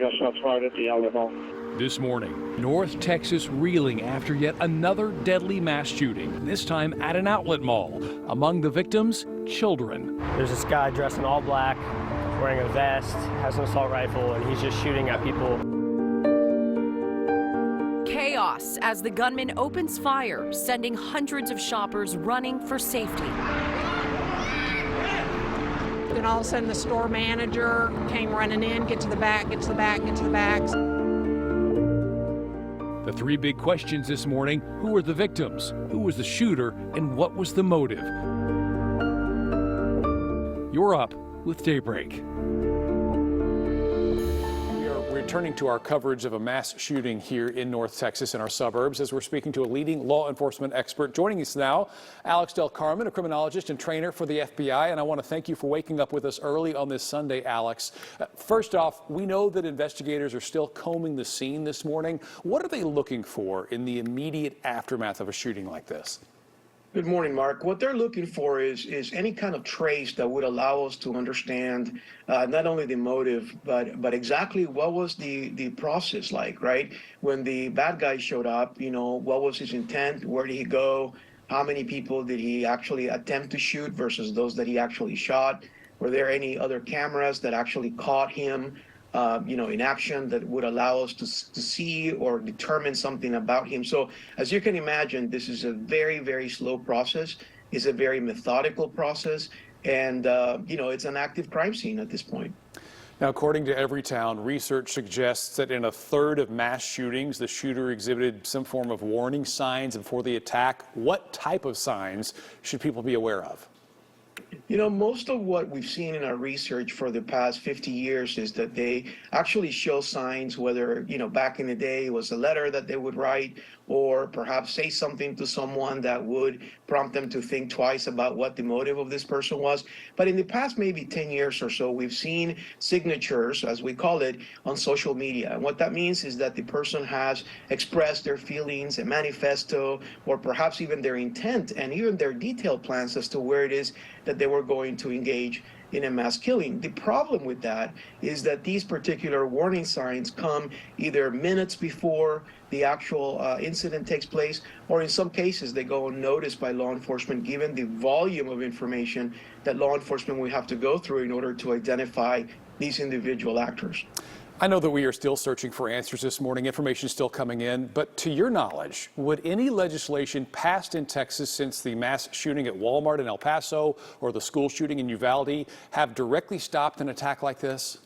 got shots fired at the outlet mall. This morning, North Texas reeling after yet another deadly mass shooting, this time at an outlet mall. Among the victims, children. There's this guy dressed in all black, wearing a vest, has an assault rifle, and he's just shooting at people. Chaos as the gunman opens fire, sending hundreds of shoppers running for safety. Then all of a sudden the store manager came running in, get to the back, get to the back, get to the back. The three big questions this morning: who were the victims, who was the shooter, and what was the motive? You're up with Daybreak. We are returning to our coverage of a mass shooting here in North Texas in our suburbs as we're speaking to a leading law enforcement expert. Joining us now, Alex Carmen, a criminologist and trainer for the FBI. And I want to thank you for waking up with us early on this Sunday, Alex. First off, we know that investigators are still combing the scene this morning. What are they looking for in the immediate aftermath of a shooting like this? Good morning, Mark. What they're looking for is any kind of trace that would allow us to understand not only the motive, but exactly what was the process like, right? When the bad guy showed up, what was his intent? Where did he go? How many people did he actually attempt to shoot versus those that he actually shot? Were there any other cameras that actually caught him in action that would allow us to see or determine something about him? So as you can imagine, this is a very, very slow process. It's a very methodical process. And, it's an active crime scene at this point. Now, according to Everytown, research suggests that in a third of mass shootings, the shooter exhibited some form of warning signs before the attack. What type of signs should people be aware of? Most of what we've seen in our research for the past 50 years is that they actually show signs, whether, back in the day it was a letter that they would write or perhaps say something to someone that would prompt them to think twice about what the motive of this person was. But in the past maybe 10 years or so, we've seen signatures, as we call it, on social media. And what that means is that the person has expressed their feelings, a manifesto, or perhaps even their intent and even their detailed plans as to where it is that they were going to engage in a mass killing. The problem with that is that these particular warning signs come either minutes before the actual incident takes place, or in some cases they go unnoticed by law enforcement, given the volume of information that law enforcement will have to go through in order to identify these individual actors. I know that we are still searching for answers this morning. Information is still coming in. But to your knowledge, would any legislation passed in Texas since the mass shooting at Walmart in El Paso or the school shooting in Uvalde have directly stopped an attack like this?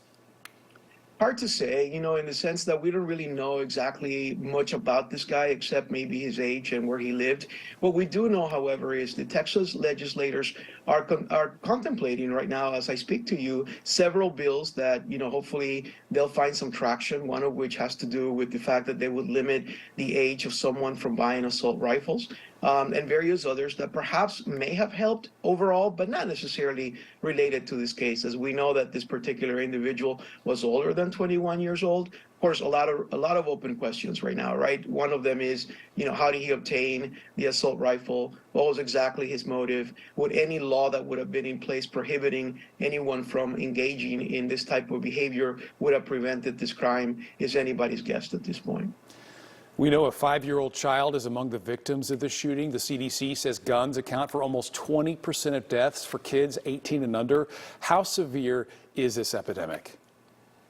Hard to say, in the sense that we don't really know exactly much about this guy except maybe his age and where he lived. What we do know, however, is the Texas legislators are contemplating right now, as I speak to you, several bills that, hopefully they'll find some traction, one of which has to do with the fact that they would limit the age of someone from buying assault rifles. And various others that perhaps may have helped overall, but not necessarily related to this case, as we know that this particular individual was older than 21 years old. Of course, a lot of open questions right now, right? One of them is, how did he obtain the assault rifle? What was exactly his motive? Would any law that would have been in place prohibiting anyone from engaging in this type of behavior would have prevented this crime is anybody's guess at this point. We know a 5-year-old child is among the victims of the shooting. The CDC says guns account for almost 20% of deaths for kids 18 and under. How severe is this epidemic?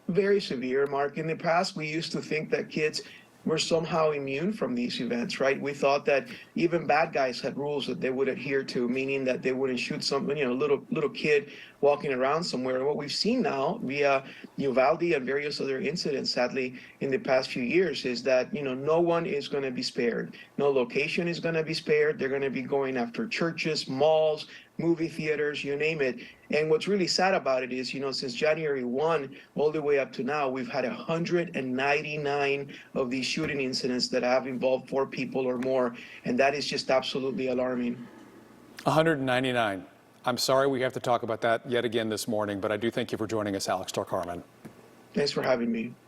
Very severe, Mark. In the past, we used to think that kids were somehow immune from these events, right? We thought that even bad guys had rules that they would adhere to, meaning that they wouldn't shoot some, little kid walking around somewhere. And what we've seen now via Uvalde and various other incidents, sadly, in the past few years is that, no one is going to be spared. No location is going to be spared. They're going to be going after churches, malls, movie theaters, you name it. And what's really sad about it is, since January 1 all the way up to now, we've had 199 of these shooting incidents that have involved 4 people or more. And that is just absolutely alarming. 199. I'm sorry we have to talk about that yet again this morning, but I do thank you for joining us, Alex Carmen. Thanks for having me.